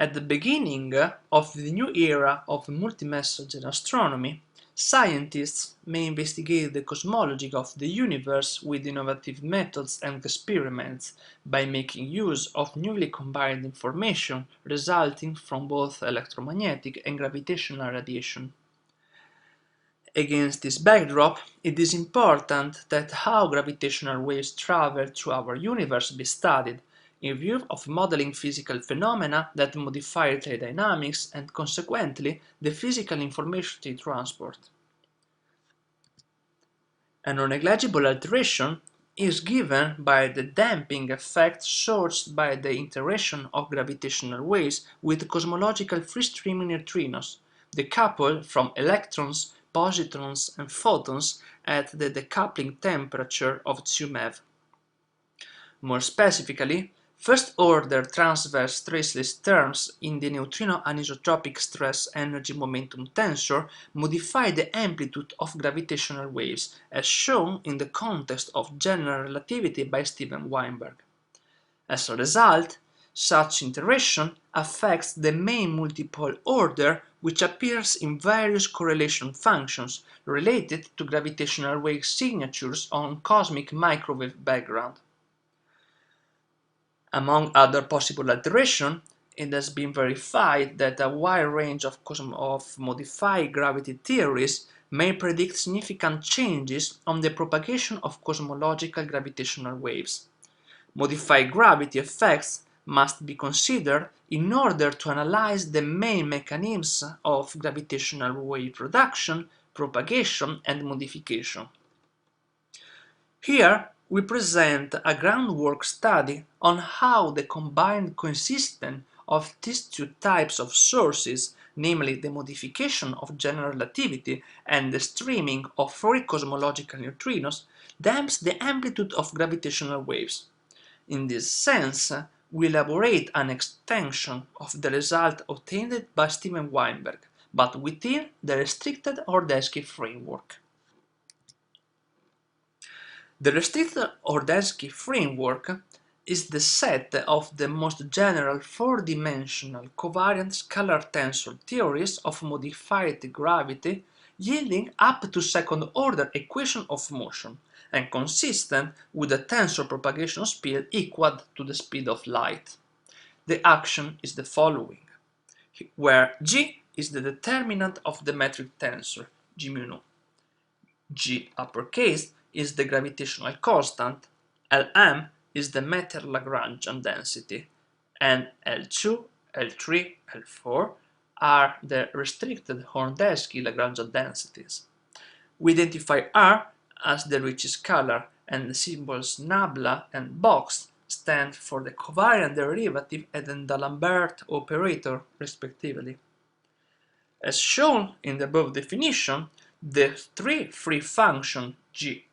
At the beginning of the new era of multi-message astronomy, scientists may investigate the cosmology of the universe with innovative methods and experiments by making use of newly combined information resulting from both electromagnetic and gravitational radiation. Against this backdrop, it is important that how gravitational waves travel through our universe be studied, in view of modeling physical phenomena that modify their dynamics and consequently the physical information they transport. A non-negligible alteration is given by the damping effect sourced by the interaction of gravitational waves with cosmological free-streaming neutrinos, decoupled from electrons, positrons, and photons at the decoupling temperature of 2 MeV. More specifically, first-order transverse traceless terms in the neutrino anisotropic stress energy momentum tensor modify the amplitude of gravitational waves, as shown in the context of general relativity by Steven Weinberg. As a result, such interaction affects the main multipole order, which appears in various correlation functions related to gravitational wave signatures on cosmic microwave background. Among other possible alterations, it has been verified that a wide range of modified gravity theories may predict significant changes on the propagation of cosmological gravitational waves. Modified gravity effects must be considered in order to analyze the main mechanisms of gravitational wave production, propagation, and modification. Here, we present a groundwork study on how the combined coexistence of these two types of sources, namely the modification of general relativity and the streaming of free cosmological neutrinos, damps the amplitude of gravitational waves. In this sense, we elaborate an extension of the result obtained by Steven Weinberg, but within the restricted Hordensky framework. The restricted Hordensky framework is the set of the most general four-dimensional covariant scalar tensor theories of modified gravity yielding up to second-order equation of motion and consistent with a tensor propagation speed equal to the speed of light. The action is the following, where G is the determinant of the metric tensor, G mu nu. G uppercase is the gravitational constant, Lm is the matter Lagrangian density, and L2, L3, L4 are the restricted Hordensky Lagrangian densities. We identify R as the Ricci scalar, and the symbols nabla and box stand for the covariant derivative and the D'Alembert operator, respectively. As shown in the above definition, the free function Gi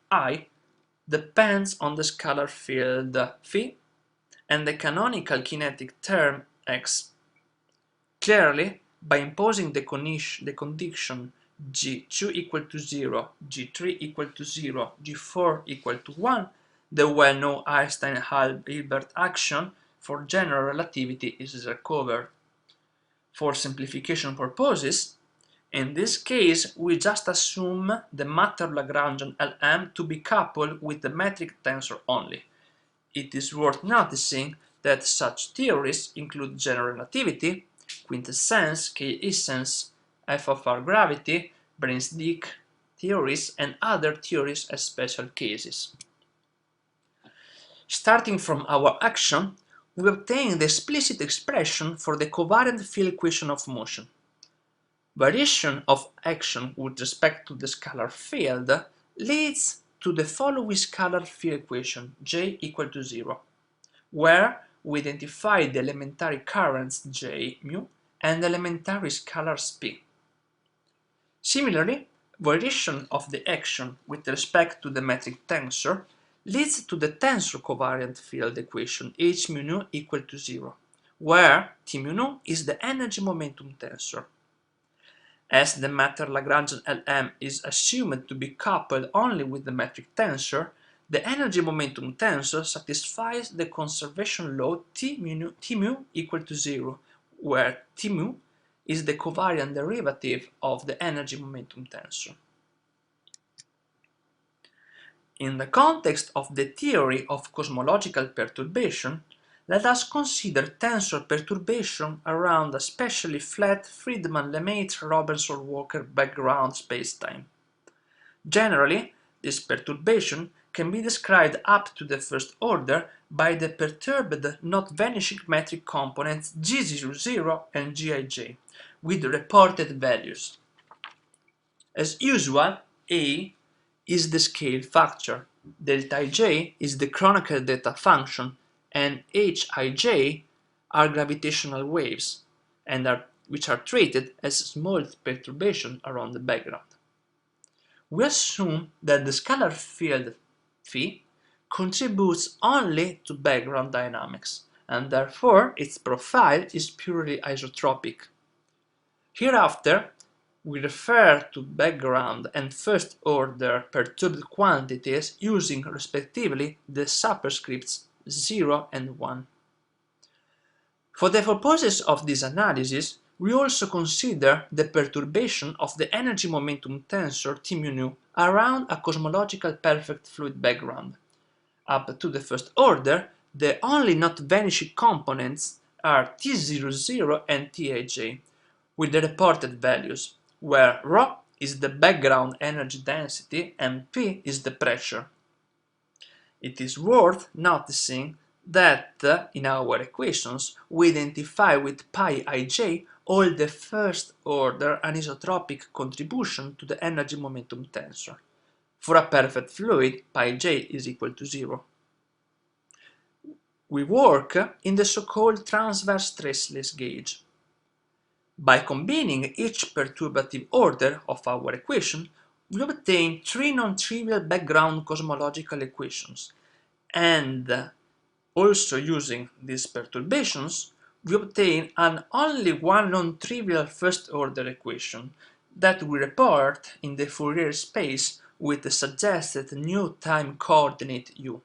depends on the scalar field phi and the canonical kinetic term x. Clearly, by imposing the condition G2 equal to 0, G3 equal to 0, G4 equal to 1, the well-known Einstein-Hilbert action for general relativity is recovered. For simplification purposes, in this case, we just assume the matter Lagrangian Lm to be coupled with the metric tensor only. It is worth noticing that such theories include general relativity, quintessence, K-essence, f of r gravity, Brainsdick theories, and other theories as special cases. Starting from our action, we obtain the explicit expression for the covariant field equation of motion. Variation of action with respect to the scalar field leads to the following scalar field equation, J equal to 0, where we identify the elementary currents J mu and elementary scalars P. Similarly, variation of the action with respect to the metric tensor leads to the tensor covariant field equation H mu nu equal to 0, where T mu nu is the energy momentum tensor. As the matter Lagrangian Lm is assumed to be coupled only with the metric tensor, the energy momentum tensor satisfies the conservation law T mu equal to 0, where T mu is the covariant derivative of the energy momentum tensor. In the context of the theory of cosmological perturbation, let us consider tensor perturbation around a specially flat Friedmann-Lemaitre-Robinson-Walker background spacetime. Generally, this perturbation can be described up to the first order by the perturbed not-vanishing metric components g00 and gij, with reported values. As usual, A is the scale factor, delta ij is the Kronecker data function, and hij are gravitational waves, which are treated as small perturbations around the background. We assume that the scalar field phi contributes only to background dynamics, and therefore its profile is purely isotropic. Hereafter, we refer to background and first-order perturbed quantities using respectively the superscripts 0 and 1. For the purposes of this analysis, we also consider the perturbation of the energy momentum tensor T mu nu around a cosmological perfect fluid background. Up to the first order, the only not vanishing components are T00 and Tij, with the reported values, where ρ is the background energy density and P is the pressure. It is worth noticing that in our equations we identify with pi ij all the first order anisotropic contribution to the energy momentum tensor. For a perfect fluid, pi j is equal to 0. We work in the so-called transverse traceless gauge. By combining each perturbative order of our equation, we obtain three non-trivial background cosmological equations, and also using these perturbations, we obtain an only one non-trivial first-order equation that we report in the Fourier space with the suggested new time coordinate u.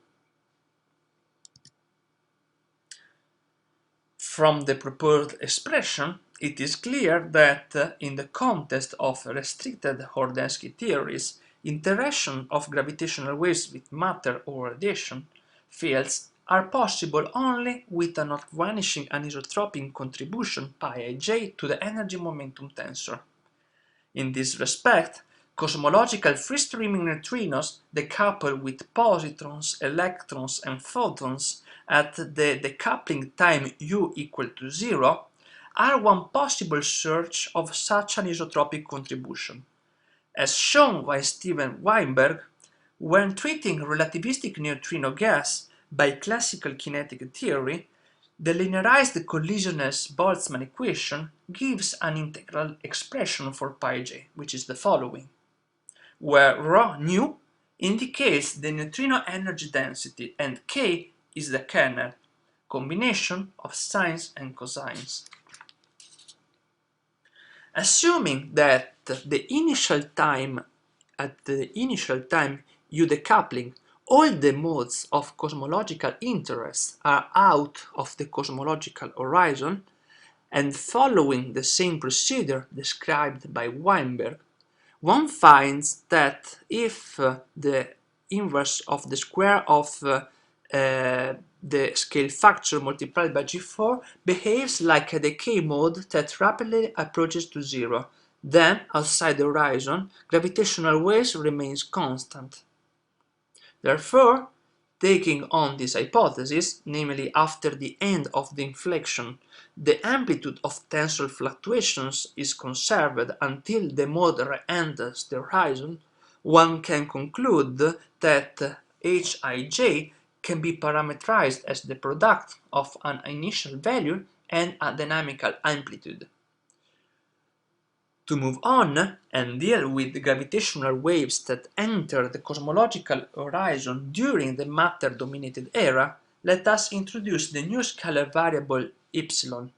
From the proposed expression, it is clear that in the context of restricted Hordensky theories, interaction of gravitational waves with matter or radiation fields are possible only with a not-vanishing anisotropic contribution pi ij to the energy momentum tensor. In this respect, cosmological free-streaming neutrinos decouple with positrons, electrons, and photons at the decoupling time u equal to 0 are one possible search of such an isotropic contribution. As shown by Steven Weinberg, when treating relativistic neutrino gas by classical kinetic theory, the linearized collisionless Boltzmann equation gives an integral expression for pi j, which is the following, where ρ nu indicates the neutrino energy density and k is the kernel, combination of sines and cosines. Assuming that at the initial time u decoupling, all the modes of cosmological interest are out of the cosmological horizon, and following the same procedure described by Weinberg, one finds that if the inverse of the square of the scale factor multiplied by g4 behaves like a decay mode that rapidly approaches to 0, then outside the horizon, gravitational waves remains constant. Therefore, taking on this hypothesis, namely after the end of the inflection, the amplitude of tensor fluctuations is conserved until the mode re-enters the horizon, one can conclude that hij can be parametrized as the product of an initial value and a dynamical amplitude. To move on and deal with the gravitational waves that enter the cosmological horizon during the matter-dominated era, let us introduce the new scalar variable epsilon,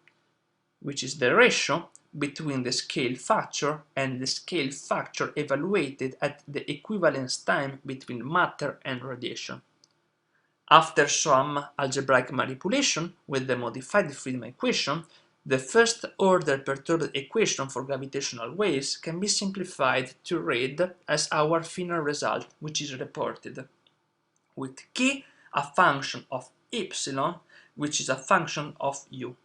which is the ratio between the scale factor and the scale factor evaluated at the equivalence time between matter and radiation. After some algebraic manipulation with the modified Friedmann equation, The first-order perturbed equation for gravitational waves can be simplified to read as our final result, which is reported, with k a function of epsilon, which is a function of u.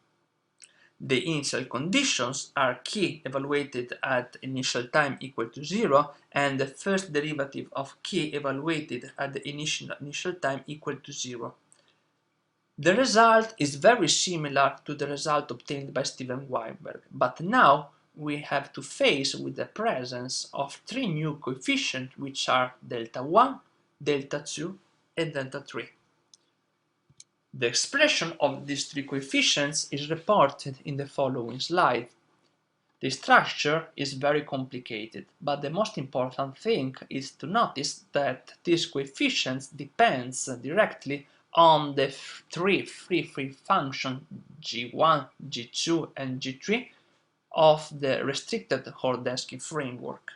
The initial conditions are k evaluated at initial time equal to 0 and the first derivative of k evaluated at the initial time equal to 0. The result is very similar to the result obtained by Steven Weinberg, but now we have to face with the presence of three new coefficients, which are delta 1, delta 2 and delta 3. The expression of these three coefficients is reported in the following slide. The structure is very complicated, but the most important thing is to notice that these coefficients depend directly on the three free functions g1, g2 and g3 of the restricted Hordensky framework.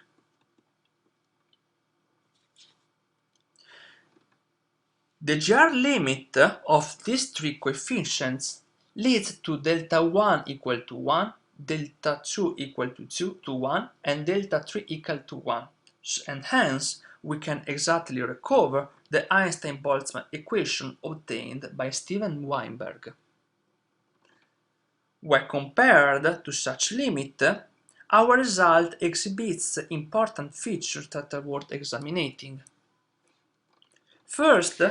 The GR limit of these three coefficients leads to delta 1 equal to 1, delta 2 equal to 1, and delta 3 equal to 1, and hence we can exactly recover the Einstein-Boltzmann equation obtained by Steven Weinberg. When compared to such limit, our result exhibits important features that are worth examining. First,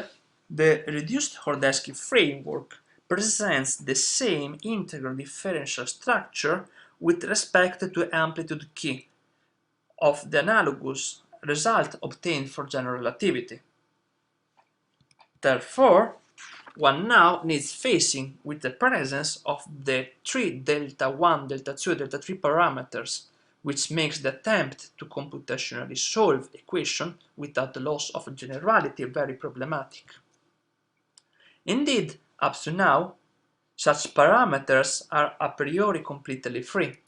the reduced Hordensky framework presents the same integral differential structure with respect to amplitude k of the analogous result obtained for general relativity. Therefore, one now needs facing with the presence of the three delta 1, delta 2, delta 3 parameters, which makes the attempt to computationally solve the equation without the loss of generality very problematic. Indeed, up to now, such parameters are a priori completely free,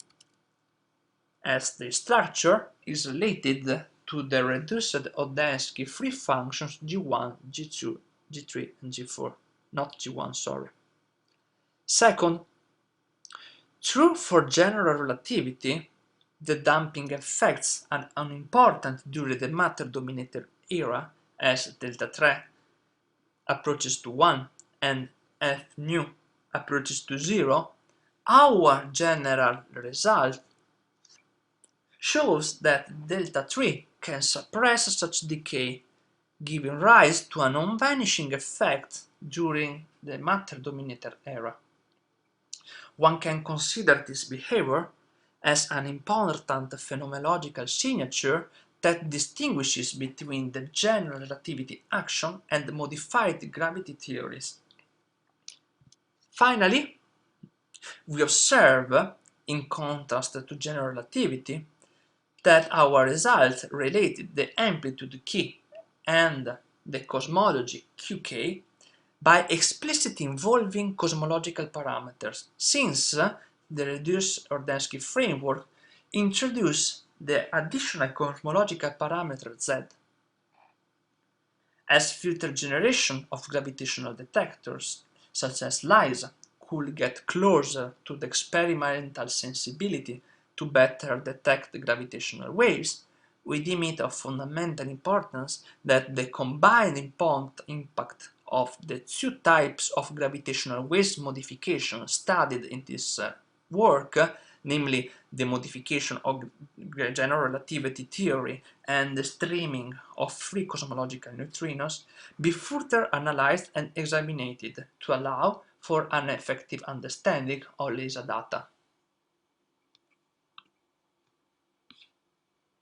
as the structure is related to the reduced Hordensky free functions g1, g2, g3 and g4, not g1, sorry. Second, true for general relativity, the damping effects are unimportant during the matter-dominated era as delta 3 approaches to 1 and f nu approaches to 0. Our general result shows that delta 3 can suppress such decay, giving rise to a non-vanishing effect during the matter-dominated era. One can consider this behavior as an important phenomenological signature that distinguishes between the general relativity action and the modified gravity theories. Finally, we observe, in contrast to general relativity, that our results related the amplitude k and the cosmology qk by explicitly involving cosmological parameters, since the reduced Hordensky framework introduced the additional cosmological parameter z. As future generation of gravitational detectors, such as LISA, could get closer to the experimental sensibility to better detect gravitational waves, we deem it of fundamental importance that the combined impact of the two types of gravitational waves modification studied in this work, namely the modification of general relativity theory and the streaming of free cosmological neutrinos, be further analyzed and examined to allow for an effective understanding of LISA data.